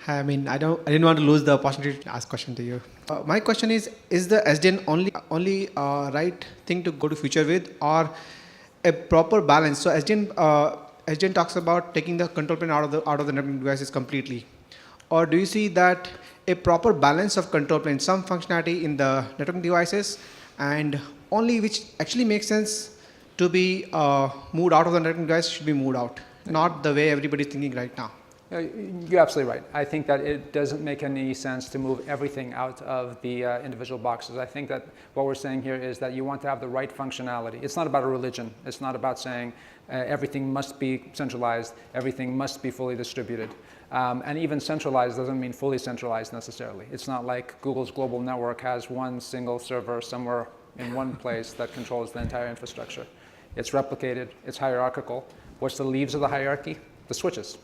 I mean, I didn't want to lose the opportunity to ask question to you. My question is the SDN only right thing to go to future with, or a proper balance? So SDN talks about taking the control plane out of the networking devices completely, or do you see that a proper balance of control plane, some functionality in the networking devices, and only which actually makes sense to be moved out of the networking device should be moved out, not the way everybody's thinking right now? You're absolutely right. I think that it doesn't make any sense to move everything out of the individual boxes. I think that what we're saying here is that you want to have the right functionality. It's not about a religion. It's not about saying everything must be centralized, everything must be fully distributed. And even centralized doesn't mean fully centralized necessarily. It's not like Google's global network has one single server somewhere in one place that controls the entire infrastructure. It's replicated, it's hierarchical. What's the leaves of the hierarchy? The switches.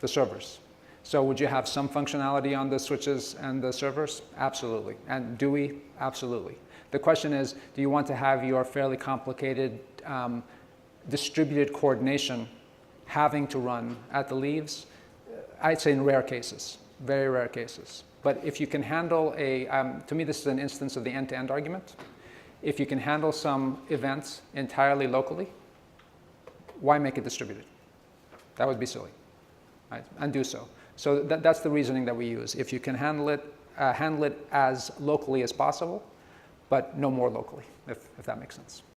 The servers. So would you have some functionality on the switches and the servers? Absolutely. And do we? Absolutely. The question is, do you want to have your fairly complicated distributed coordination having to run at the leaves? I'd say in rare cases, very rare cases. But if you can handle to me this is an instance of the end-to-end argument. If you can handle some events entirely locally, why make it distributed? That would be silly. Right, and do so. So that's the reasoning that we use. If you can handle it as locally as possible, but no more locally, if that makes sense.